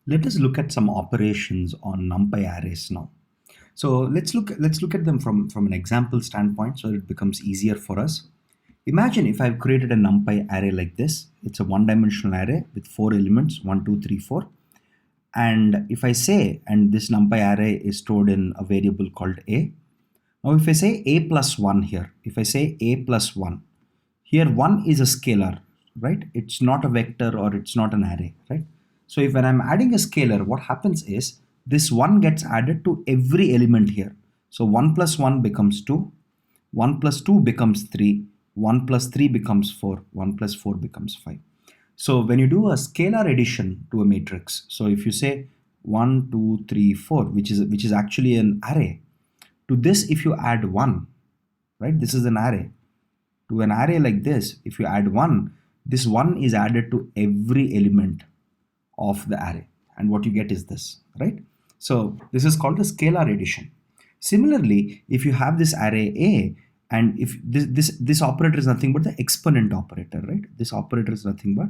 Let us look at some operations on NumPy arrays now. So let's look at them from an example standpoint so that it becomes easier for us. Imagine if I've created a NumPy array like this. It's a one-dimensional array with 4 elements, 1, 2, 3, 4. And if I say, and this NumPy array is stored in a variable called a. Now if I say a plus 1 here, if I say a plus 1, here 1 is a scalar, right? It's not a vector or it's not an array, right? So if when I'm adding a scalar, what happens is this 1 gets added to every element here. So 1 plus 1 becomes 2, 1 plus 2 becomes 3, 1 plus 3 becomes 4, 1 plus 4 becomes 5. So when you do a scalar addition to a matrix, so if you say 1, 2, 3, 4, which is actually an array, to this if you add 1, right? This is an array. To an array like this, if you add 1, this 1 is added to every element of the array, and what you get is this, right? So this is called a scalar addition. Similarly, if you have this array A, and if this operator is nothing but the exponent operator, right? This operator is nothing but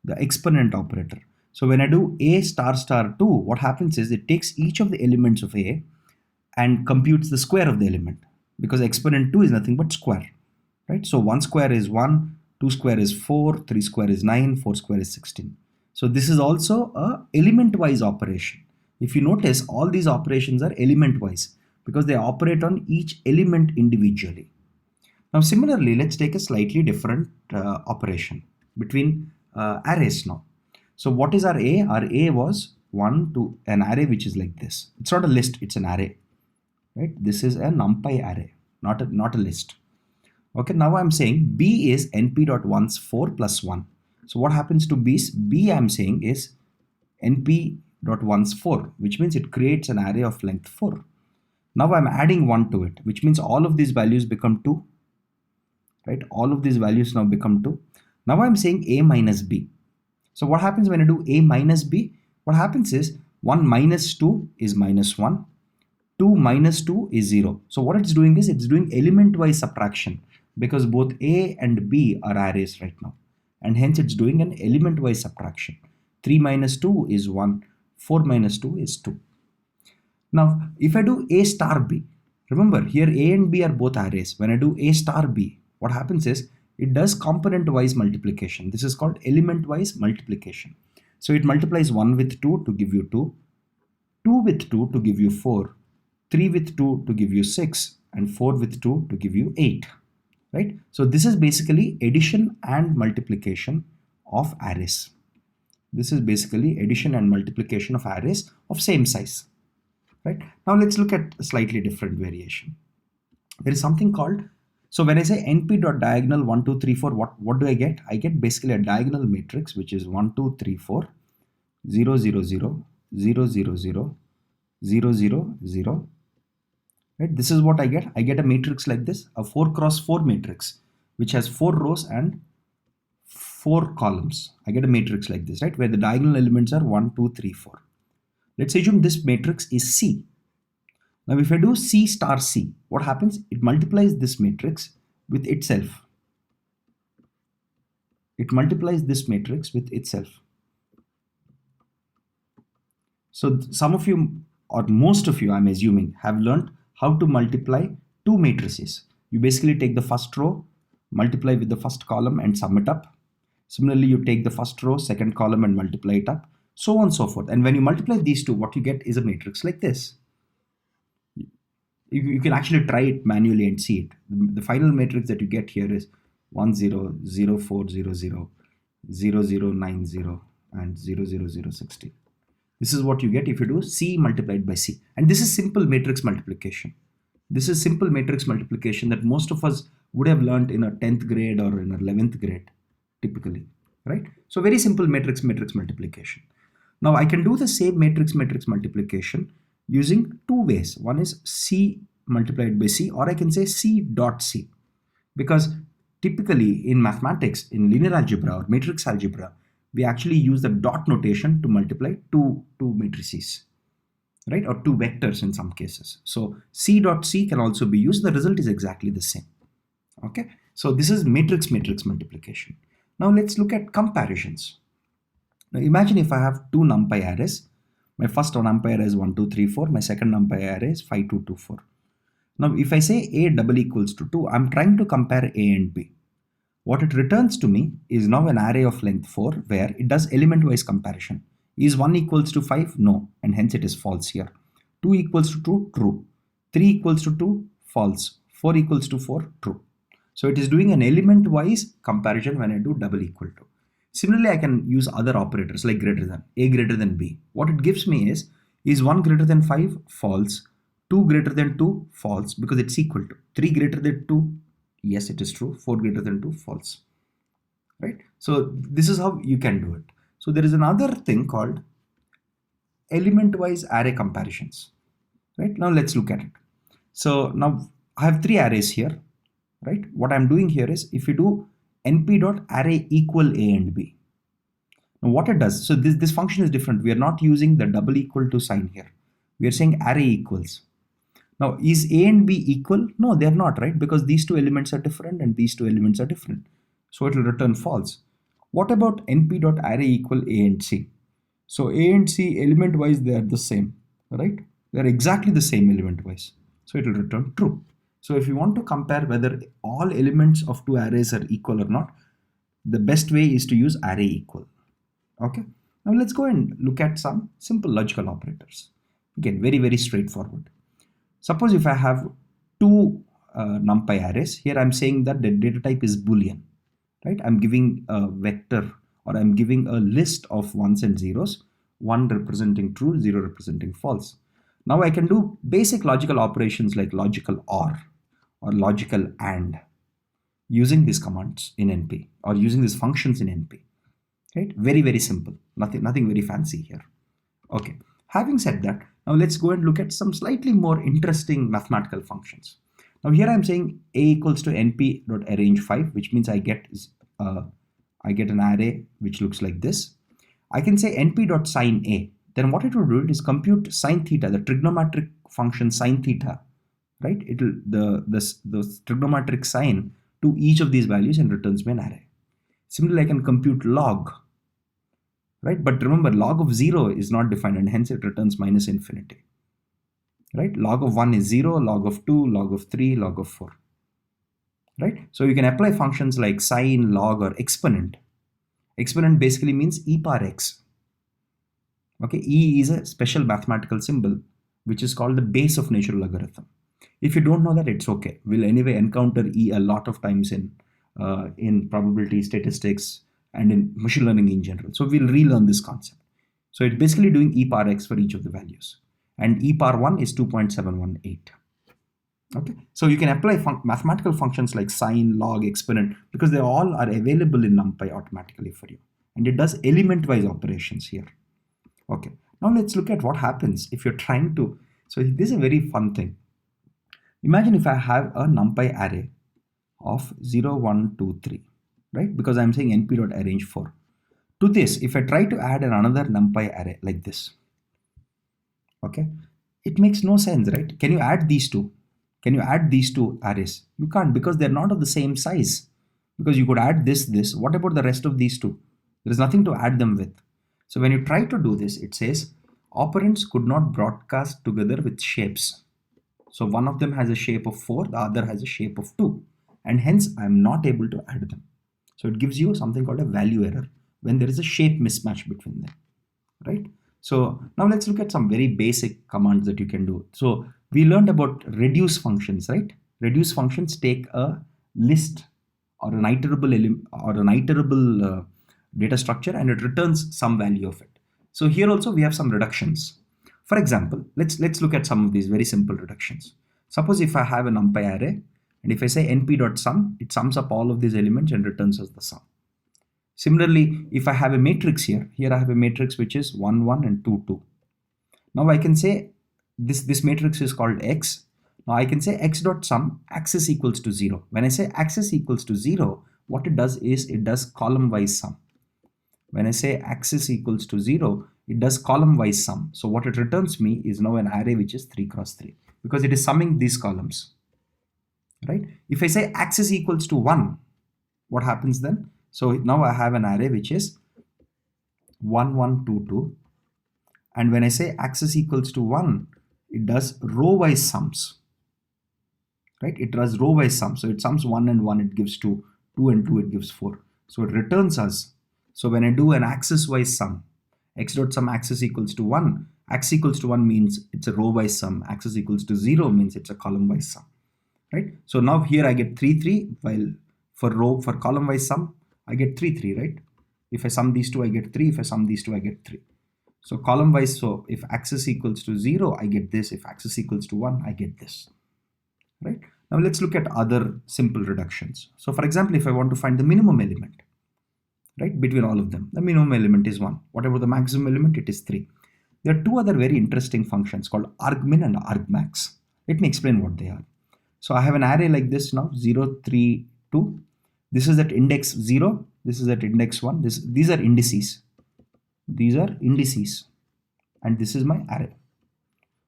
the exponent operator. So when I do A star star 2, what happens is it takes each of the elements of A and computes the square of the element, because exponent 2 is nothing but square, right? So 1 square is 1, 2 square is 4, 3 square is 9, 4 square is 16. So this is also a element wise operation. If you notice, all these operations are element wise because they operate on each element individually. Now similarly, let's take a slightly different operation between arrays now. So what is our A? Our A was 1 to an array which is like this. It's not a list, it's an array, right? This is a NumPy array, not a list. Okay, now I'm saying B is np.ones 4 plus 1. So what happens to B I'm saying is np.ones 4, which means it creates an array of length 4. Now I'm adding 1 to it, which means all of these values become 2, right? All of these values now become 2. Now I'm saying A minus B. So what happens when I do A minus B? What happens is 1 minus 2 is minus 1. 2 minus 2 is 0. So what it's doing is it's doing element wise subtraction, because both A and B are arrays right now, and hence it's doing an element wise subtraction. 3 minus 2 is 1, 4 minus 2 is 2. Now if I do A star B, remember here A and B are both arrays. When I do A star B, what happens is it does component wise multiplication. This is called element wise multiplication. So it multiplies 1 with 2 to give you 2, 2 with 2 to give you 4, 3 with 2 to give you 6, and 4 with 2 to give you 8, right? So this is basically addition and multiplication of arrays. This is basically addition and multiplication of arrays of same size, right? Now let's look at a slightly different variation. There is something called, so when I say np.diagonal 1, 2, 3, 4, what do I get? I get basically a diagonal matrix which is 1, 2, 3, 4, 0, 0, 0, 0, 0, 0, 0, 0, 0. Right? This is what I get. I get a matrix like this, a 4 cross 4 matrix, which has 4 rows and 4 columns. I get a matrix like this, right? Where the diagonal elements are 1, 2, 3, 4. Let's assume this matrix is C. Now, if I do C star C, what happens? It multiplies this matrix with itself. It multiplies this matrix with itself. So some of you, or most of you, I'm assuming, have learned how to multiply two matrices. You basically take the first row, multiply with the first column and sum it up. Similarly, you take the first row, second column and multiply it up, so on and so forth. And when you multiply these two, what you get is a matrix like this. You can actually try it manually and see it. The final matrix that you get here is 1, 0, 0, 4, 0, 0, 0, 0, 9, 0, and 0, 0, 0, 16. This is what you get if you do C multiplied by C. And this is simple matrix multiplication. This is simple matrix multiplication that most of us would have learned in a 10th grade or in a 11th grade, typically, right? So very simple matrix multiplication. Now I can do the same matrix multiplication using two ways. One is C multiplied by C, or I can say C dot C. Because typically in mathematics, in linear algebra or matrix algebra, we actually use the dot notation to multiply two matrices, right? Or two vectors in some cases. So C dot C can also be used. The result is exactly the same. Okay. So this is matrix multiplication. Now let's look at comparisons. Now imagine if I have two NumPy arrays. My first numpy array is 1, 2, 3, 4. My second numpy array is 5, 2, 2, 4. Now, if I say A double equals to 2, I'm trying to compare A and B. What it returns to me is now an array of length 4 where it does element-wise comparison. Is 1 equals to 5? No, and hence it is false here. 2 equals to 2? True. 3 equals to 2? False. 4 equals to 4? True. So it is doing an element-wise comparison when I do double equal to. Similarly, I can use other operators like greater than, A greater than B. What it gives me is 1 greater than 5? False. 2 greater than 2? False, because it's equal to. 3 greater than 2? Yes, it is true. 4 greater than 2? False. Right? So this is how you can do it. So there is another thing called element-wise array comparisons. Right? Now let's look at it. So now I have 3 arrays here. Right? What I'm doing here is if you do np.array equal A and B. Now what it does, so this function is different. We are not using the double equal to sign here. We are saying array equals. Now, is A and B equal? No, they are not, right? Because these two elements are different and these two elements are different. So it will return false. What about np.array equal A and C? So A and C element wise, they are the same, right? They are exactly the same element wise. So it will return true. So if you want to compare whether all elements of two arrays are equal or not, the best way is to use array equal. Okay. Now let's go and look at some simple logical operators. Again, very, very straightforward. Suppose if I have two numpy arrays, here I'm saying that the data type is Boolean, right? I'm giving a vector or I'm giving a list of ones and zeros, 1 representing true, 0 representing false. Now I can do basic logical operations like logical or logical and using these commands in NP or using these functions in NP, right? Very, very simple, nothing very fancy here. Okay, having said that, now let's go and look at some slightly more interesting mathematical functions. Now here I'm saying A equals to np.arrange 5, which means I get an array which looks like this. I can say np.sin A. Then what it will do is compute sine theta, the trigonometric function sine theta, right? It will the trigonometric sine to each of these values and returns me an array. Similarly, I can compute log, right? But remember, log of 0 is not defined and hence it returns minus infinity, right? Log of 1 is 0, log of 2, log of 3, log of 4, right? So you can apply functions like sine, log, or exponent. Exponent basically means e power x. Okay, e is a special mathematical symbol which is called the base of natural logarithm. If you don't know that, it's okay. We'll anyway encounter e a lot of times in probability statistics and in machine learning in general. So we'll relearn this concept. So it's basically doing e power x for each of the values. And e power 1 is 2.718. Okay, so you can apply mathematical functions like sine, log, exponent because they all are available in NumPy automatically for you. And it does element-wise operations here. Okay, now let's look at what happens if you're trying to. So this is a very fun thing. Imagine if I have a NumPy array of 0, 1, 2, 3, right? Because I'm saying np.arrange 4. To this, if I try to add another NumPy array like this, okay, it makes no sense, right? Can you add these two? Can you add these two arrays? You can't because they're not of the same size. Because you could add this. What about the rest of these two? There is nothing to add them with. So when you try to do this, it says operands could not broadcast together with shapes. So one of them has a shape of 4, the other has a shape of 2. And hence I'm not able to add them. So it gives you something called a value error when there is a shape mismatch between them, right? So now let's look at some very basic commands that you can do. So we learned about reduce functions, right? Reduce functions take a list or an iterable data structure and it returns some value of it. So here also we have some reductions. For example, let's look at some of these very simple reductions. Suppose if I have a NumPy array and if I say np.sum, it sums up all of these elements and returns us the sum. Similarly, if I have a matrix here I have a matrix which is 1, 1 and 2, 2. Now I can say this matrix is called X. Now I can say x.sum axis equals to 0. When I say axis equals to 0, what it does is it does column wise sum. When I say axis equals to 0, it does column wise sum. So what it returns me is now an array which is 3 cross 3 because it is summing these columns, right? If I say axis equals to 1, what happens then? So now I have an array which is 1, 1, 2, 2 And when I say axis equals to 1, it does row-wise sums, right? It does row-wise sums. So it sums 1 and 1, it gives 2. 2 and 2, it gives 4. So it returns us. So when I do an axis-wise sum, x dot sum axis equals to 1, axis equals to 1 means it's a row-wise sum. Axis equals to 0 means it's a column-wise sum, right? So now here I get 3, 3, while for column-wise sum, I get 3, 3, right? If I sum these two, I get 3. If I sum these two, I get 3. So column-wise, so if axis equals to 0, I get this. If axis equals to 1, I get this, right? Now let's look at other simple reductions. So for example, if I want to find the minimum element, right, between all of them, the minimum element is 1. Whatever the maximum element, it is 3. There are two other very interesting functions called argmin and argmax. Let me explain what they are. So I have an array like this now, 0, 3, 2. This is at index 0. This is at index 1. These are indices. These are indices. And this is my array.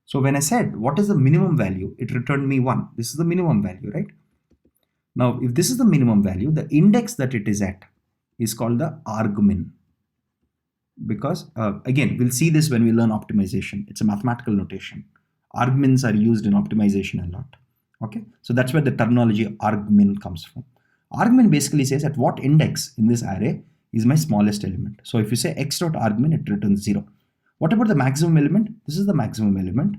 So when I said, what is the minimum value? It returned me 1. This is the minimum value, right? Now, if this is the minimum value, the index that it is at is called the argmin. Because, again, we'll see this when we learn optimization. It's a mathematical notation. Argmins are used in optimization a lot. Okay, so that's where the terminology argmin comes from. Argmin basically says at what index in this array is my smallest element. So if you say x dot argmin, it returns 0. What about the maximum element? This is the maximum element.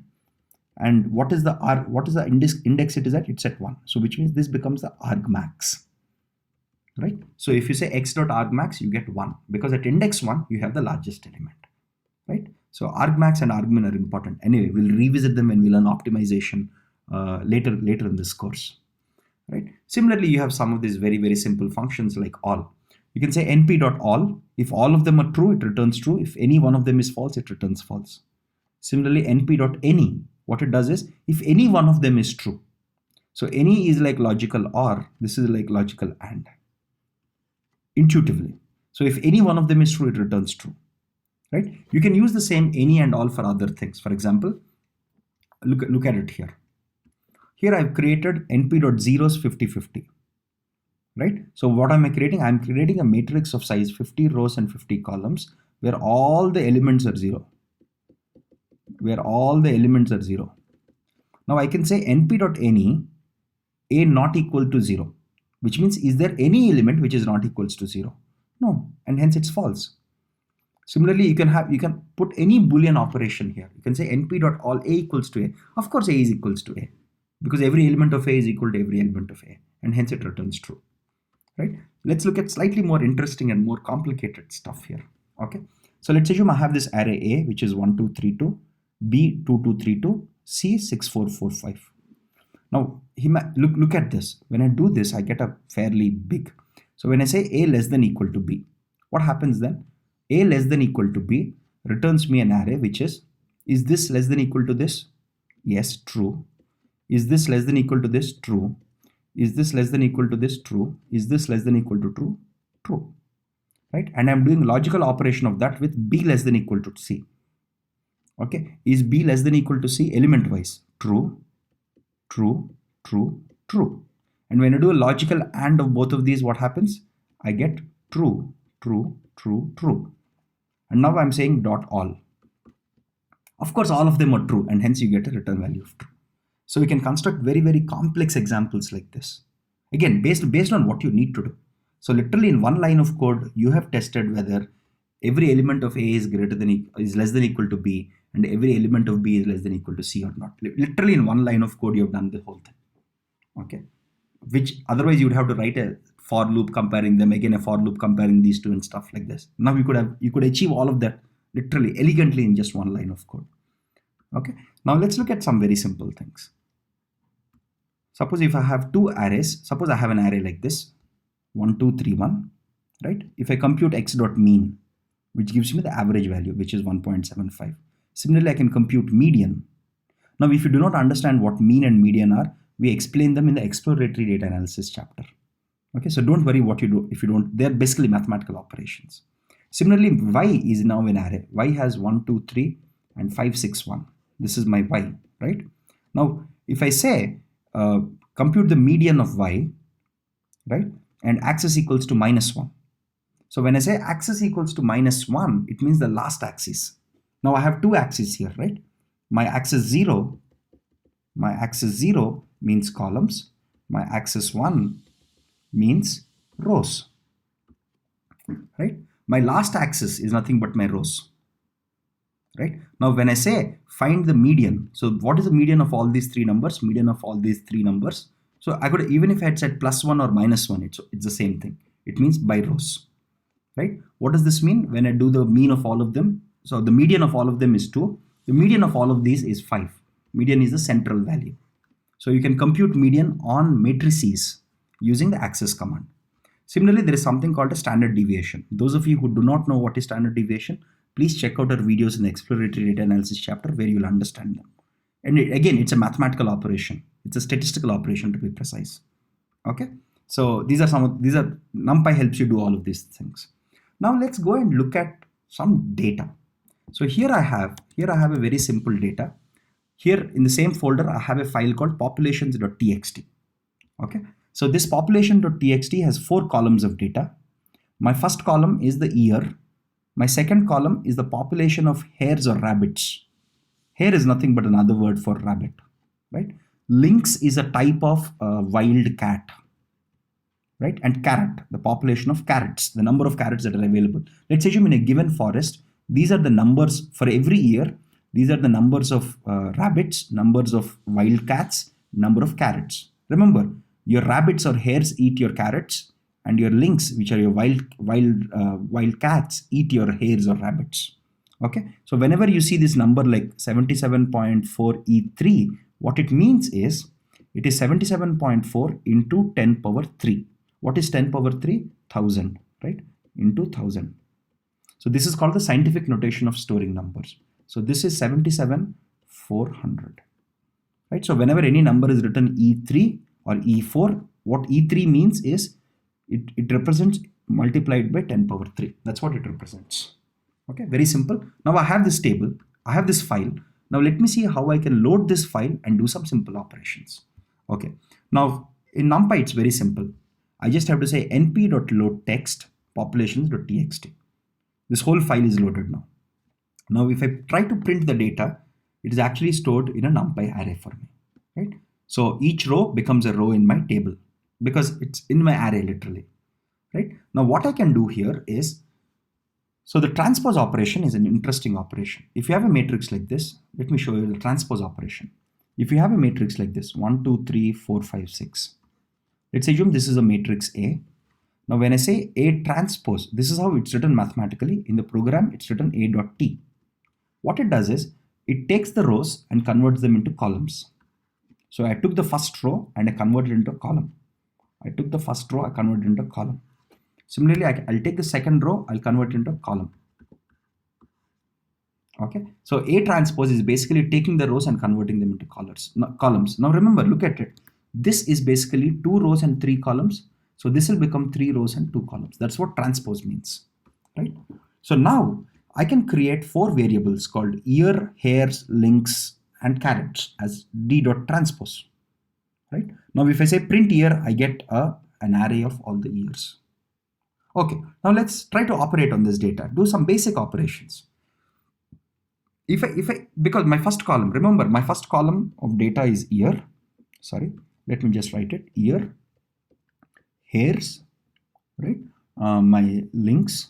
And what is the index it is at? It's at 1. So which means this becomes the argmax, right? So if you say x dot argmax, you get 1 because at index 1, you have the largest element, right? So argmax and argmin are important. Anyway, we'll revisit them when we learn optimization later in this course, right? Similarly, you have some of these very, very simple functions like all. You can say np.all. If all of them are true, it returns true. If any one of them is false, it returns false. Similarly, np.any, what it does is, if any one of them is true. So any is like logical or, this is like logical and, intuitively. So if any one of them is true, it returns true, right? You can use the same any and all for other things. For example, look at it here. Here I've created np.zeros 50, 50. Right? So what am I creating? I'm creating a matrix of size 50 rows and 50 columns where all the elements are 0. Now I can say np.any a not equal to 0, which means is there any element which is not equals to 0? No, and hence it's false. Similarly, you can put any Boolean operation here. You can say np.all a equals to a. Of course, a is equals to a because every element of a is equal to every element of a, and hence it returns true. Right? Let's look at slightly more interesting and more complicated stuff here. Okay. So let's assume I have this array A, which is 1, 2, 3, 2, B, 2, 2, 3, 2, C, 6, 4, 4, 5. Now, look at this. When I do this, I get a fairly big. So when I say A less than equal to B, what happens then? A less than equal to B returns me an array, which is this less than equal to this? Yes, true. Is this less than equal to this? True. Is this less than equal to this? True. Is this less than equal to true? True. Right? And I'm doing logical operation of that with B less than equal to C. Okay. Is B less than equal to C element wise? True, true, true, true. And when I do a logical AND of both of these, what happens? I get true, true, true, true. And now I'm saying dot all. Of course, all of them are true, and hence you get a return value of true. So we can construct very, very complex examples like this. Again, based on what you need to do. So literally in one line of code, you have tested whether every element of A is less than equal to B, and every element of B is less than equal to C or not. Literally in one line of code, you have done the whole thing. Okay. Which otherwise you would have to write a for loop comparing them, again a for loop comparing these two and stuff like this. Now you could achieve all of that literally elegantly in just one line of code. Okay. Now let's look at some very simple things. Suppose if I have two arrays, suppose I have an array like this, 1, 2, 3, 1, right? If I compute x dot mean, which gives me the average value, which is 1.75. Similarly, I can compute median. Now, if you do not understand what mean and median are, we explain them in the exploratory data analysis chapter. Okay, so don't worry what you do if you don't. They're basically mathematical operations. Similarly, y is now an array. Y has 1, 2, 3, and 5, 6, 1. This is my y, right? Now, if I say compute the median of y, right, and axis equals to -1. So when I say axis equals to -1, it means the last axis. Now I have two axes here, right? My axis 0 means columns. My axis 1 means rows, right? My last axis is nothing but my rows, right? Now when I say find the median, so what is the median of all these three numbers? Median of all these three numbers. So I could, even if I had said +1 or -1, it's the same thing. It means by rows, right? What does this mean? When I do the mean of all of them, so the median of all of them is 2. The median of all of these is 5. Median is the central value. So you can compute median on matrices using the access command. Similarly, there is something called a standard deviation. Those of you who do not know what is standard deviation, please check out our videos in the exploratory data analysis chapter where you will understand them. And again, it's a mathematical operation. It's a statistical operation, to be precise. Okay. So these are NumPy helps you do all of these things. Now let's go and look at some data. So here I have a very simple data. Here in the same folder, I have a file called populations.txt. Okay. So this population.txt has 4 columns of data. My first column is the year. My second column is the population of hares or rabbits. Hare is nothing but another word for rabbit, right? Lynx is a type of wild cat, right? And carrot, the population of carrots, the number of carrots that are available. Let's assume in a given forest, these are the numbers for every year. These are the numbers of rabbits, numbers of wild cats, number of carrots. Remember, your rabbits or hares eat your carrots, and your lynx, which are your wild cats, eat your hares or rabbits. Okay, so whenever you see this number like 77.4 E3, what it means is it is 77.4 into 10 power 3. What is 10 power 3? 1000, right? Into 1000. So this is called the scientific notation of storing numbers. So this is 77,400, right? So whenever any number is written E3 or E4, what E3 means is it represents multiplied by 10 power 3. That's what it represents. Okay, very simple. Now I have this table, I have this file. Now let me see how I can load this file and do some simple operations. Okay, now in NumPy it's very simple. I just have to say np.loadText populations.txt. This whole file is loaded now. Now if I try to print the data, it is actually stored in a NumPy array for me, right? So each row becomes a row in my table because it's in my array literally, right? Now what I can do here is, so the transpose operation is an interesting operation. If you have a matrix like this, let me show you the transpose operation. If you have a matrix like this, 1, 2, 3, 4, 5, 6. Let's assume this is a matrix A. Now when I say A transpose, this is how it's written mathematically. In the program, it's written A.T. What it does is, it takes the rows and converts them into columns. So I took the first row and I converted it into a column. I took the first row, I converted it into a column. Similarly, I'll take the second row, I'll convert it into a column. Okay, so A transpose is basically taking the rows and converting them into columns. Now remember, look at it. This is basically 2 rows and 3 columns. So this will become 3 rows and 2 columns. That's what transpose means, right? So now I can create 4 variables called year, hares, lynx, and carrots as d.transpose, right? Now if I say print year, I get an array of all the years. Okay, now let's try to operate on this data, do some basic operations. Because my first column, remember my first column of data is year, let me just write it, year, hares, right? My lynx,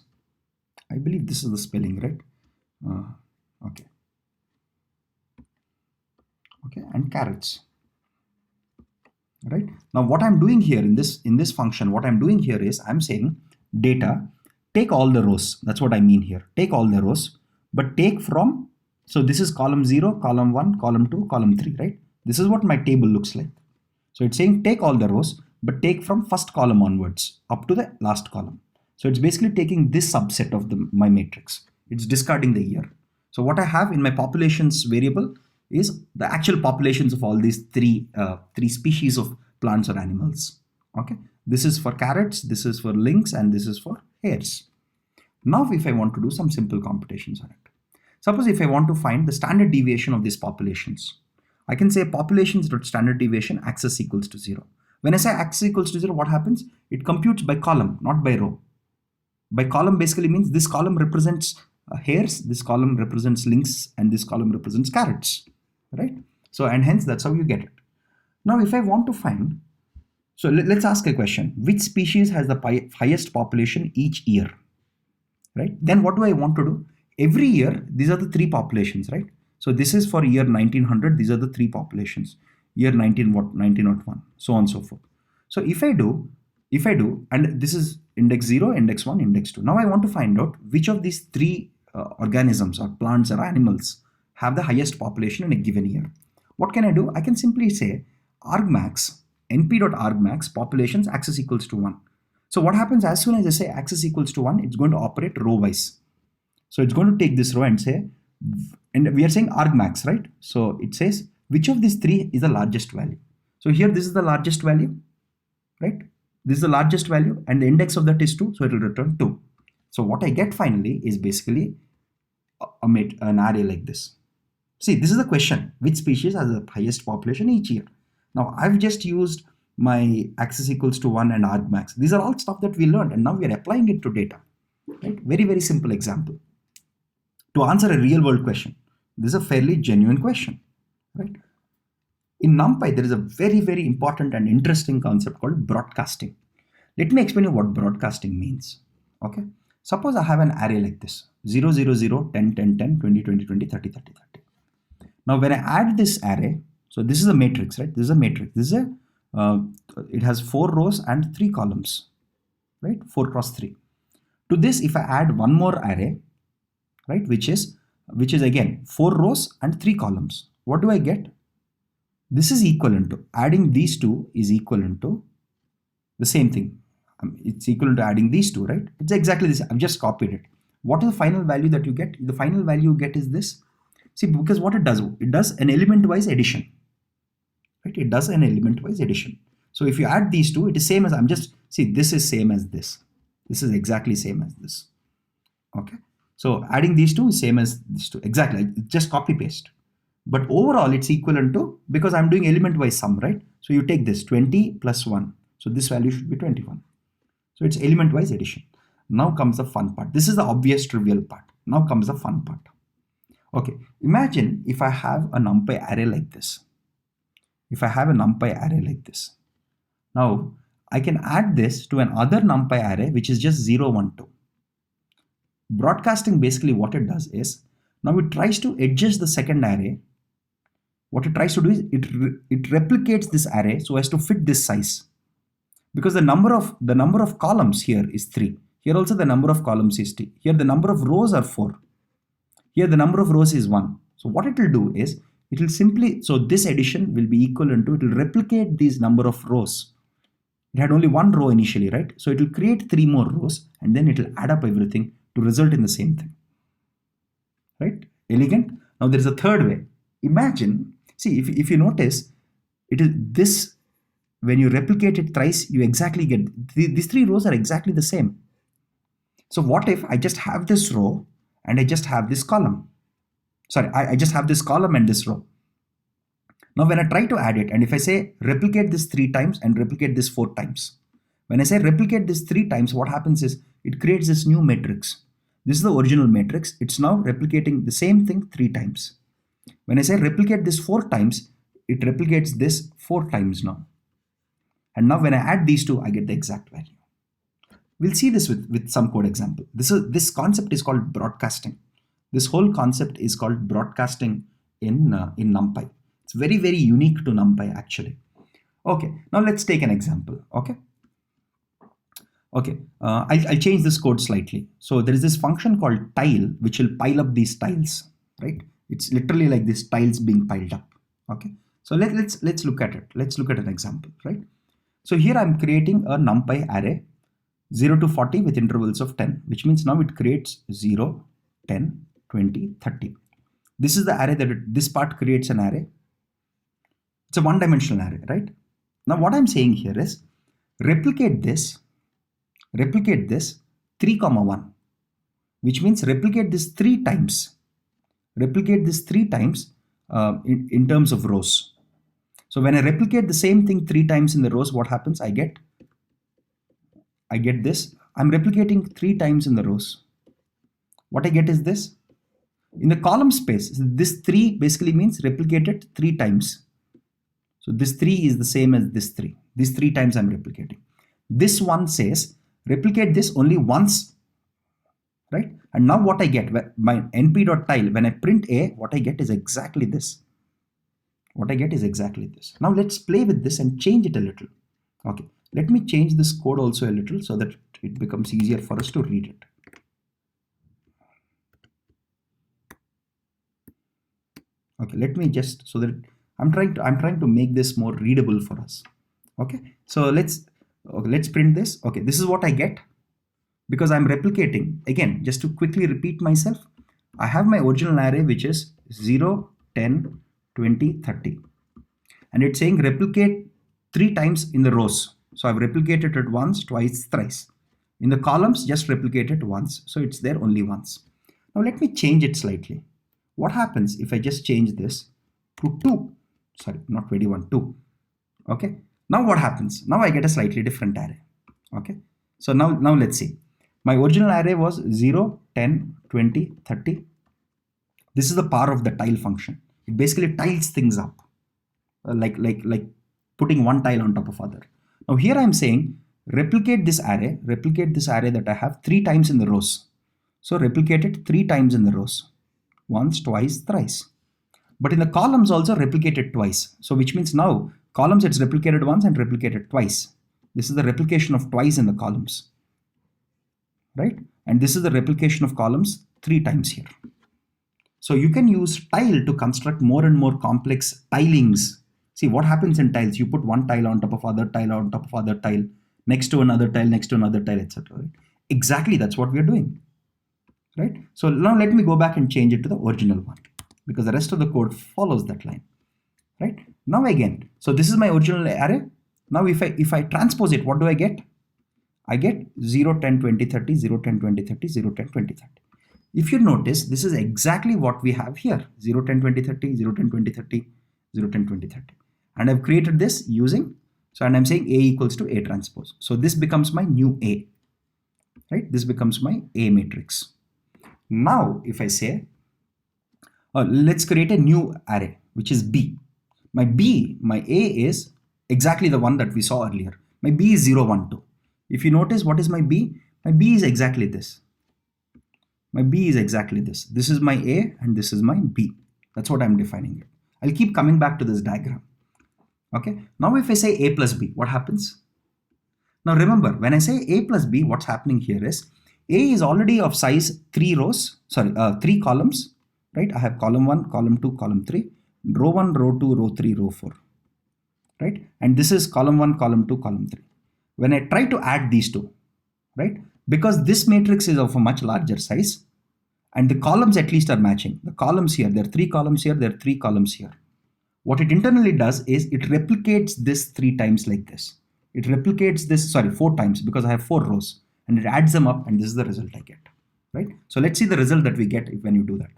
I believe this is the spelling, right? Okay, and carrots, right? Now what I'm doing here in this function, what I'm doing here is I'm saying data, take all the rows. That's what I mean here. Take all the rows, but take from, so this is column 0, column 1, column 2, column 3, right? This is what my table looks like. So it's saying take all the rows, but take from first column onwards up to the last column. So it's basically taking this subset of my matrix. It's discarding the year. So what I have in my populations variable is the actual populations of all these three species of plants or animals. Okay, this is for carrots, this is for lynx, and this is for hares. Now if I want to do some simple computations on it, suppose if I want to find the standard deviation of these populations, I can say populations.standard deviation axis equals to 0. When I say axis equals to 0, what happens? It computes by column, not by row. By column basically means this column represents hares, this column represents lynx, and this column represents carrots, right? So, and hence that's how you get it. Now, if I want to find, so let's ask a question: which species has the highest population each year, right? Then what do I want to do? Every year, these are the three populations, right? So this is for year 1900. These are the three populations. Year 1901, so on and so forth. So if I do, and this is index 0, index 1, index 2. Now I want to find out which of these three organisms or plants or animals have the highest population in a given year. What can I do? I can simply say argmax, np.argmax populations axis equals to 1. So what happens as soon as I say axis equals to 1, it's going to operate row wise. So it's going to take this row and say, and we are saying argmax, right? So it says which of these three is the largest value. So here this is the largest value, right? This is the largest value and the index of that is 2, so it will return 2. So what I get finally is basically an array like this. See, this is the question: which species has the highest population each year? Now I've just used my axis equals to 1 and argmax. These are all stuff that we learned and now we are applying it to data, right? Very, very simple example to answer a real world question. This is a fairly genuine question, right? In Numpy, there is a very, very important and interesting concept called broadcasting. Let me explain you what broadcasting means. Okay. Suppose I have an array like this: 0, 0, 0, 10, 10, 10, 20, 20, 20, 30, 30, 30. Now, when I add this array, so this is a matrix, right? This is a matrix. This is it has 4 rows and 3 columns, right? 4 cross 3. To this, if I add one more array, right, which is again 4 rows and 3 columns, what do I get? This is equivalent to adding these two is equivalent to the same thing. It's equivalent to adding these two, right? It's exactly this. I've just copied it. What is the final value that you get? The final value you get is this. See, because what it does an element-wise addition, right? It does an element-wise addition. So if you add these two, it is same as this is same as this. This is exactly same as this. Okay. So adding these two is same as these two. Exactly. Just copy paste. But overall, it's equivalent to, because I'm doing element-wise sum, right? So you take this 20 plus 1. So this value should be 21. So it's element-wise addition. Now comes the fun part. This is the obvious trivial part. Now comes the fun part. Okay. Imagine if I have a Numpy array like this. Now I can add this to another Numpy array, which is just 0, 1, 2. Broadcasting, basically what it does is, now it tries to adjust the second array. What it tries to do is it replicates this array so as to fit this size. Because the number of columns here is 3. Here also the number of columns is 3. Here the number of rows are 4. Here the number of rows is 1. So what it will do is, it will simply, so this addition will be equivalent to, it will replicate these number of rows. It had only 1 row initially, right? So it will create 3 more rows and then it will add up everything to result in the same thing. Right? Elegant. Now there is a third way. Imagine, see, if you notice, it is this, when you replicate it thrice, you exactly get, these 3 rows are exactly the same. So what if I just have this row and I just have this column? Sorry, I just have this column and this row. Now when I try to add it, and if I say replicate this 3 times and replicate this 4 times, when I say replicate this 3 times, what happens is it creates this new matrix. This is the original matrix. It's now replicating the same thing 3 times. When I say replicate this 4 times, it replicates this 4 times now. And now when I add these two, I get the exact value. We'll see this with some code example. This concept is called broadcasting. This whole concept is called broadcasting in Numpy. It's very, very unique to Numpy actually. Okay, now let's take an example. Okay. I'll change this code slightly. So there is this function called tile, which will pile up these tiles, right? It's literally like these tiles being piled up. Okay. So let's look at it. Let's look at an example, right? So here I'm creating a Numpy array 0 to 40 with intervals of 10, which means now it creates 0, 10, 20, 30. This is the array this part creates an array. It's a one-dimensional array, right? Now what I'm saying here is replicate this 3, 1, which means replicate this 3 times. Replicate this 3 times in terms of rows. So when I replicate the same thing 3 times in the rows, what happens? I get this. I'm replicating 3 times in the rows. what I get is this. In the column space, this 3 basically means replicated 3 times. So this 3 is the same as this 3. These 3 times I'm replicating. This one says replicate this only once, right? And now what I get, my np.tile, when I print a, what I get is exactly this. What I get is exactly this. Now let's play with this and change it a little. Okay, let me change this code also a little so that it becomes easier for us to read it. Okay, let me just, so that I'm trying to make this more readable for us. Okay, so let's print this. Okay, this is what I get because I'm replicating. Again, just to quickly repeat myself, I have my original array which is 0, 10, 20, 30, and it's saying replicate 3 times in the rows. So I've replicated it once, twice, thrice. In the columns, just replicate it once. So it's there only once. Now let me change it slightly. What happens if I just change this to 2? Sorry, not 21, 2. Okay. Now what happens? Now I get a slightly different array. Okay. So now let's see. My original array was 0, 10, 20, 30. This is the power of the tile function. It basically tiles things up, like putting one tile on top of other. Now here I'm saying replicate this array that I have 3 times in the rows. So replicate it 3 times in the rows. Once, twice, thrice. But in the columns also replicate it twice. So which means now columns it's replicated once and replicated twice. This is the replication of twice in the columns, right? And this is the replication of columns 3 times here. So you can use tile to construct more and more complex tilings. See what happens in tiles. You put one tile on top of other tile on top of other tile, next to another tile, next to another tile, etc. Right? Exactly, that's what we are doing. Right? So now let me go back and change it to the original one because the rest of the code follows that line. Right? Now again, so this is my original array. Now if I transpose it, what do I get? I get 0, 10, 20, 30, 0, 10, 20, 30, 0, 10, 20, 30. If you notice, this is exactly what we have here. 0, 10, 20, 30, 0, 10, 20, 30, 0, 10, 20, 30. And I've created this using, so and I'm saying A equals to A transpose. So this becomes my new A. Right? This becomes my A matrix. Now, if I say, let's create a new array, which is B. My A is exactly the one that we saw earlier. My B is 0, 1, 2. If you notice, what is my B? My B is exactly this. My B is exactly this. This is my A and this is my B. That's what I'm defining it. I'll keep coming back to this diagram. Okay. Now, if I say A plus B, what happens? Now, remember, when I say A plus B, what's happening here is A is already of size 3 columns, right? I have column 1, column 2, column 3, row 1, row 2, row 3, row 4, right? And this is column 1, column 2, column 3. When I try to add these two, right? Because this matrix is of a much larger size and the columns at least are matching. The columns here, there are 3 columns here, there are 3 columns here. What it internally does is it replicates this 3 times like this. It replicates this, 4 times because I have 4 rows. And it adds them up and this is the result I get, right? So let's see the result that we get when you do that.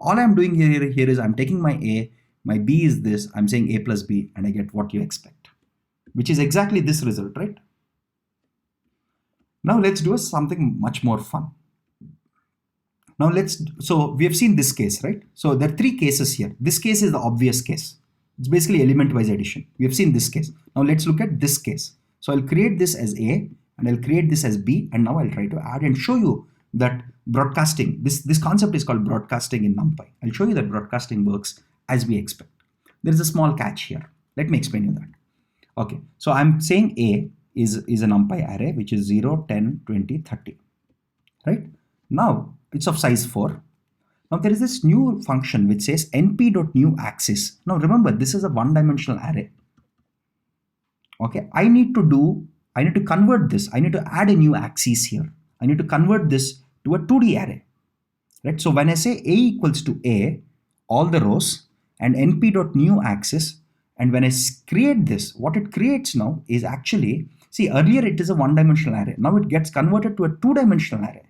All I'm doing here is I'm taking my A, my B is this, I'm saying A plus B and I get what you expect, which is exactly this result, right? Now let's do something much more fun. Now so we have seen this case, right? So there are 3 cases here. This case is the obvious case. It's basically element-wise addition. We have seen this case. Now let's look at this case. So I'll create this as A and I'll create this as B, and now I'll try to add and show you that broadcasting, this concept is called broadcasting in Numpy. I'll show you that broadcasting works as we expect. There is a small catch here. Let me explain you that. Okay, so I'm saying A is a Numpy array, which is 0, 10, 20, 30, right? Now, it's of size 4. Now, there is this new function which says np.newAxis. Now, remember, this is a one-dimensional array. Okay, I need to convert this. I need to add a new axis here. I need to convert this to a 2D array, right? So when I say A equals to A, all the rows, and np.newAxis, and when I create this, what it creates now is actually, see, earlier it is a one-dimensional array. Now it gets converted to a 2-dimensional array,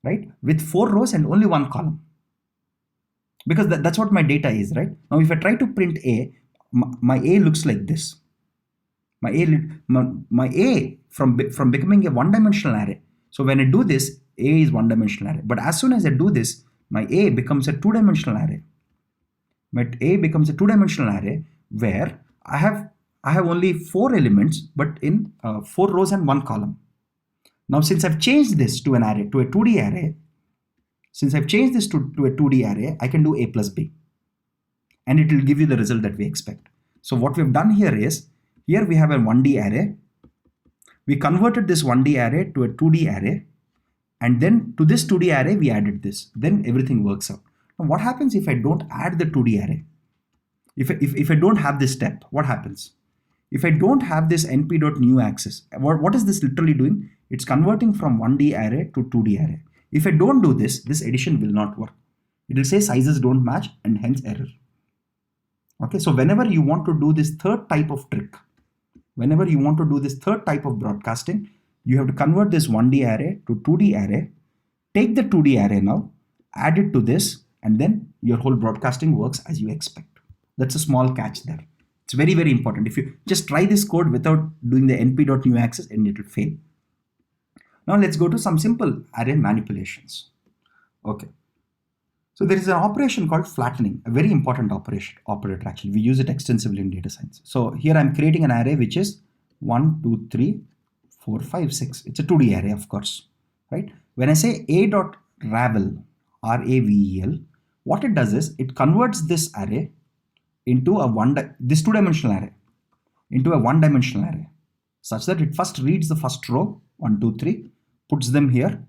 right? With 4 rows and only 1 column. Because that's what my data is, right? Now if I try to print A, my A looks like this. My A from becoming a one-dimensional array. So when I do this, A is one-dimensional array. But as soon as I do this, my A becomes a two-dimensional array. My A becomes a two-dimensional array where I have only 4 elements, but in 4 rows and 1 column. Now, since I've changed this to an array, to a 2D array, since I've changed this to a 2D array, I can do A plus B. And it will give you the result that we expect. So what we've done here is, here we have a 1D array. We converted this 1D array to a 2D array. And then to this 2D array, we added this. Then everything works out. Now what happens if I don't add the 2D array? If I don't have this step, what happens? If I don't have this np.newAccess, what is this literally doing? It's converting from 1D array to 2D array. If I don't do this, this addition will not work. It will say sizes don't match and hence error. Okay, so whenever you want to do this third type of trick, whenever you want to do this third type of broadcasting, you have to convert this 1D array to 2D array, take the 2D array now, add it to this, and then your whole broadcasting works as you expect. That's a small catch there. It's very, very important. If you just try this code without doing the np.newAccess, and it will fail. Now let's go to some simple array manipulations. Okay. So there is an operation called flattening, a very important operator actually. We use it extensively in data science. So here I'm creating an array which is 1, 2, 3, 4, 5, 6. It's a 2D array, of course, right? When I say a.ravel, R-A-V-E-L, what it does is it converts this array into this two-dimensional array into a one-dimensional array, such that it first reads the first row, 1, 2, 3, puts them here.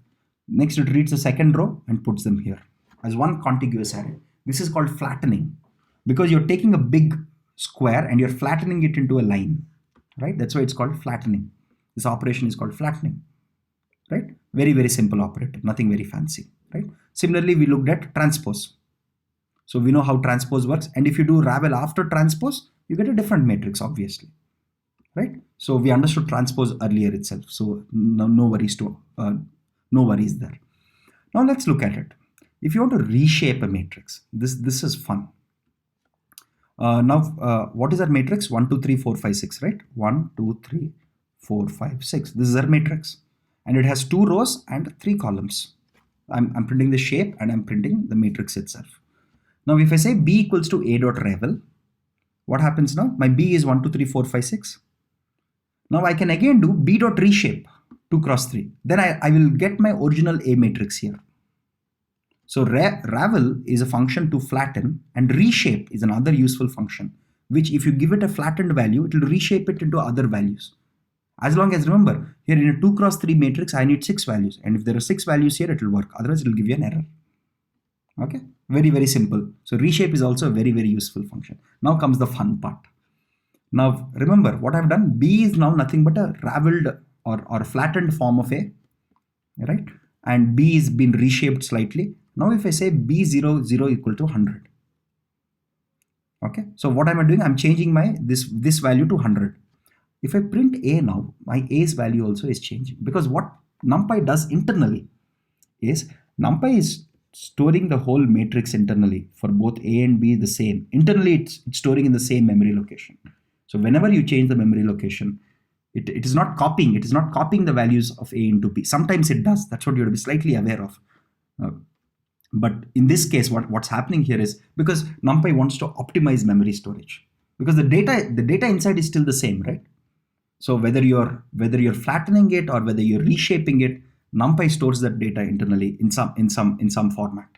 Next it reads the second row and puts them here as one contiguous array. This is called flattening, because you're taking a big square and you're flattening it into a line, right? That's why it's called flattening. This operation is called flattening, right? Very, very simple operator, nothing very fancy, right? Similarly, we looked at transpose. So we know how transpose works. And if you do Ravel after transpose, you get a different matrix, obviously, right? So we understood transpose earlier itself. So no worries there. Now let's look at it. If you want to reshape a matrix, this is fun. What is our matrix? 1, 2, 3, 4, 5, 6, right? 1, 2, 3, 4, 5, 6. This is our matrix. And it has 2 rows and 3 columns. I'm printing the shape and I'm printing the matrix itself. Now, if I say b equals to a.ravel, what happens now? My b is 1, 2, 3, 4, 5, 6. Now I can again do b.reshape 2 cross 3. Then I will get my original A matrix here. So Ravel is a function to flatten, and reshape is another useful function, which if you give it a flattened value, it will reshape it into other values. As long as, remember, here in a 2 cross 3 matrix, I need 6 values. And if there are 6 values here, it will work. Otherwise, it will give you an error. Okay, very, very simple. So reshape is also a very, very useful function. Now comes the fun part. Now remember what I've done. B is now nothing but a raveled or flattened form of A, right? And B is been reshaped slightly. Now if I say B0, 0 equal to 100. Okay, so what am I doing? I'm changing my this value to 100. If I print A now, my A's value also is changing, because what Numpy does internally is Numpy is storing the whole matrix internally for both A and B the same. Internally, it's storing in the same memory location. So whenever you change the memory location, it is not copying. It is not copying the values of A into B. Sometimes it does. That's what you have to be slightly aware of. But in this case, what's happening here is because Numpy wants to optimize memory storage, because the data inside is still the same, right? So whether you're flattening it or whether you're reshaping it, Numpy stores that data internally in some format.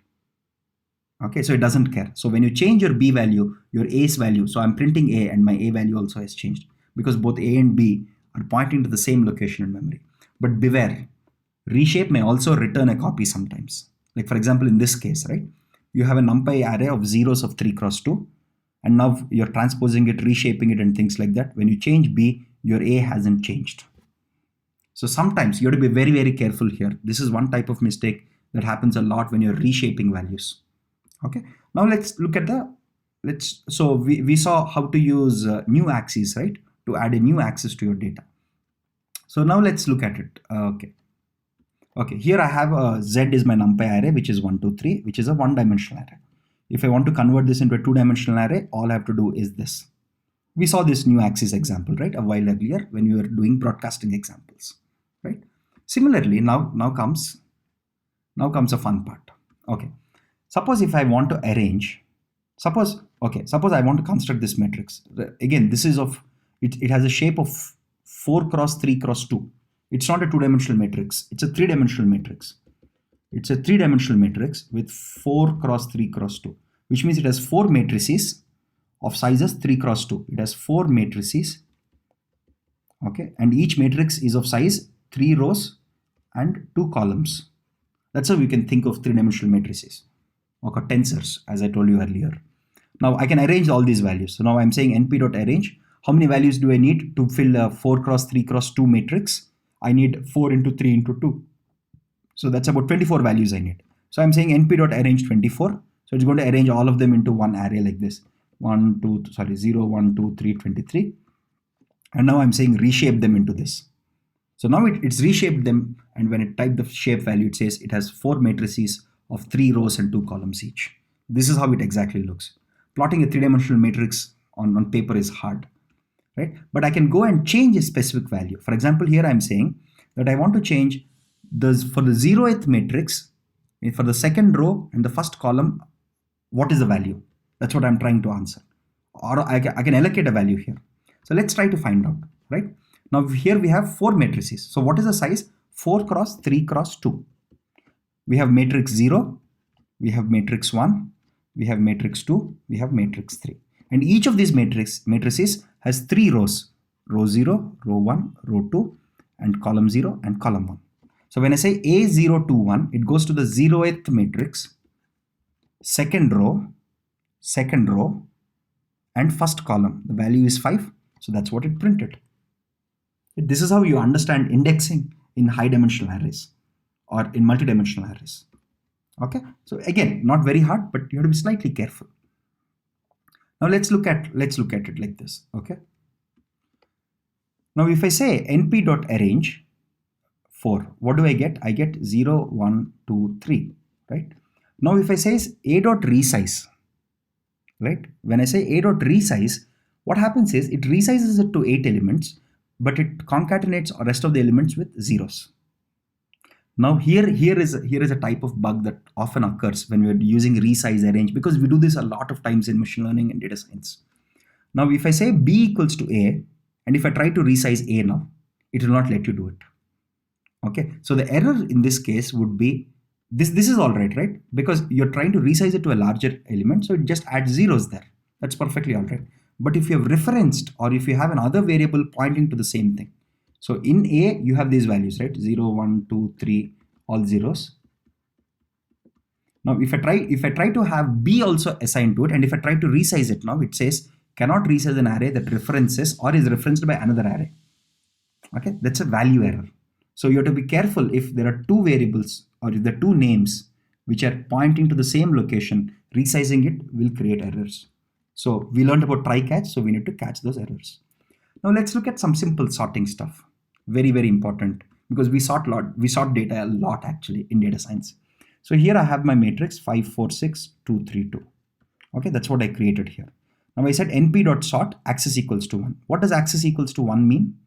Okay, so it doesn't care. So when you change your B value, your A's value, so I'm printing A and my A value also has changed, because both A and B are pointing to the same location in memory. But beware, reshape may also return a copy sometimes. Like for example, in this case, right? You have a Numpy array of zeros of 3 cross 2, and now you're transposing it, reshaping it and things like that. When you change B, your A hasn't changed. So sometimes you have to be very, very careful here. This is one type of mistake that happens a lot when you're reshaping values. Okay, now let's look at so we saw how to use new axes, right? To add a new axis to your data. So now let's look at it. Okay, here I have Z is my Numpy array, which is 1, 2, 3, which is a one-dimensional array. If I want to convert this into a two-dimensional array, all I have to do is this. We saw this new axis example, right? A while earlier when we were doing broadcasting examples, right? Similarly, now comes Now comes the fun part. Okay. Suppose if I want to arrange, suppose I want to construct this matrix. Again, this is of, it has a shape of 4 cross 3 cross 2. It's not a two-dimensional matrix. It's a three-dimensional matrix. It's a three-dimensional matrix with 4 cross 3 cross 2, which means it has 4 matrices of sizes 3 cross 2. It has 4 matrices. Okay. And each matrix is of size 3 rows and 2 columns. That's how we can think of three-dimensional matrices. Okay, tensors, as I told you earlier. Now I can arrange all these values. So now I'm saying np.arrange. How many values do I need to fill a 4 cross 3 cross 2 matrix? I need 4 into 3 into 2. So that's about 24 values I need. So I'm saying np.arrange 24. So it's going to arrange all of them into one array like this. 0, 1, 2, 3, 23. And now I'm saying reshape them into this. So now it's reshaped them, and when it typed the shape value, it says it has 4 matrices of 3 rows and 2 columns each. This is how it exactly looks. Plotting a three-dimensional matrix on paper is hard, right? But I can go and change a specific value. For example, here I'm saying that I want to change for the 0th matrix, for the second row and the first column, what is the value? That's what I'm trying to answer. Or I can allocate a value here. So let's try to find out, right? Now here we have 4 matrices. So what is the size? 4 cross 3 cross 2. We have matrix 0, we have matrix 1, we have matrix 2, we have matrix 3. And each of these matrices has 3 rows. Row 0, row 1, row 2, and column 0 and column 1. So when I say A021, it goes to the 0th matrix, second row, and first column. The value is 5. So that's what it printed. This is how you understand indexing in high dimensional arrays or in multidimensional arrays. Okay, so again, not very hard, but you have to be slightly careful. Now let's look at it like this. Okay. Now if I say np.arrange 4, what do I get? I get 0, 1, 2, 3, right? Now if I say a.resize, right? When I say a.resize, what happens is it resizes it to 8 elements, but it concatenates the rest of the elements with zeros. Now here is a type of bug that often occurs when we're using resize arrange, because we do this a lot of times in machine learning and data science. Now if I say b equals to a, and if I try to resize a now, it will not let you do it. Okay, so the error in this case would be this is all right, because you're trying to resize it to a larger element, so it just adds zeros there. That's perfectly all right. But if you have referenced, or if you have another variable pointing to the same thing, so in A you have these values, right? 0, 1, 2, 3, all zeros. Now if I try to have B also assigned to it, and if I try to resize it now, it says cannot resize an array that references or is referenced by another array. Okay, that's a value error. So you have to be careful if there are 2 variables or if there are 2 names which are pointing to the same location, resizing it will create errors. So we learned about try-catch, so we need to catch those errors. Now let's look at some simple sorting stuff. Very, very important, because we sort data a lot actually in data science. So here I have my matrix 5, 4, 6, 2, 3, 2. Okay, that's what I created here. Now I said np.sort axis equals to 1. What does axis equals to 1 mean?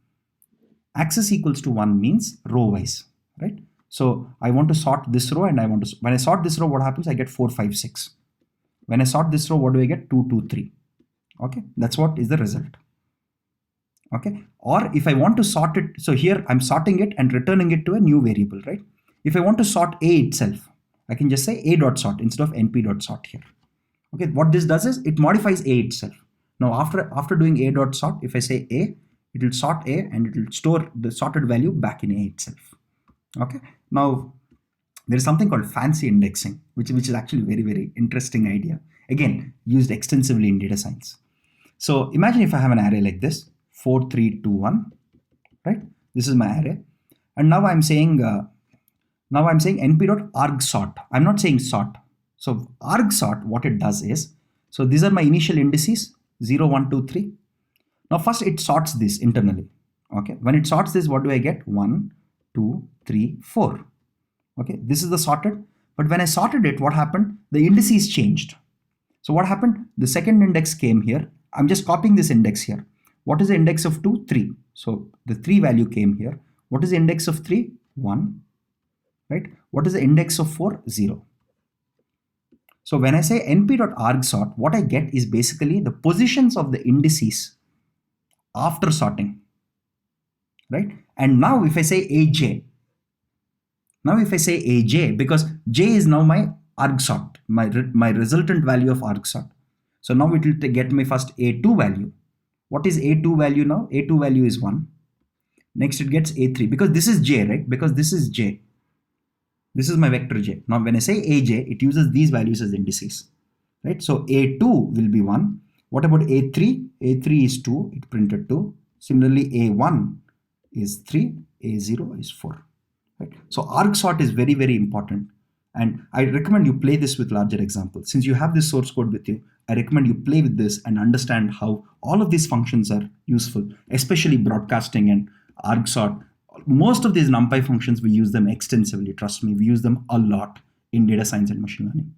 Axis equals to 1 means row wise, right? So I want to sort this row, and when I sort this row, what happens? I get 4, 5, 6. When I sort this row, what do I get? 2, 2, 3. Okay, that's what is the result. Okay, or if I want to sort it, so here I'm sorting it and returning it to a new variable, right? If I want to sort A itself, I can just say a.sort instead of np.sort here. Okay, what this does is it modifies A itself. Now after doing a.sort, if I say A, it will sort A and it will store the sorted value back in A itself. Okay, now there is something called fancy indexing, which is actually very, very interesting idea. Again, used extensively in data science. So imagine if I have an array like this, 4, 3, 2, 1, right? This is my array. And now I'm saying np.argsort. I'm not saying sort. So argsort, what it does is, so these are my initial indices, 0, 1, 2, 3. Now first it sorts this internally. Okay, when it sorts this, what do I get? 1, 2, 3, 4. Okay, this is the sorted. But when I sorted it, what happened? The indices changed. So what happened? The second index came here. I'm just copying this index here. What is the index of 2? 3. So the 3 value came here. What is the index of 3? 1, right? What is the index of 4? 0. So when I say np.argsort, what I get is basically the positions of the indices after sorting, right? And now if I say aj, because j is now my argsort, my resultant value of argsort. So now it will get my first a2 value. What is a2 value now? A2 value is 1. Next it gets a3 because this is j, right? Because this is j. This is my vector j. Now when I say aj, it uses these values as indices, right? So a2 will be 1. What about a3? A3 is 2. It printed 2. Similarly, a1 is 3. A0 is 4. Right? So argsort is very, very important. And I recommend you play this with larger examples. Since you have this source code with you, I recommend you play with this and understand how all of these functions are useful, especially broadcasting and argsort. Most of these NumPy functions, we use them extensively. Trust me, we use them a lot in data science and machine learning.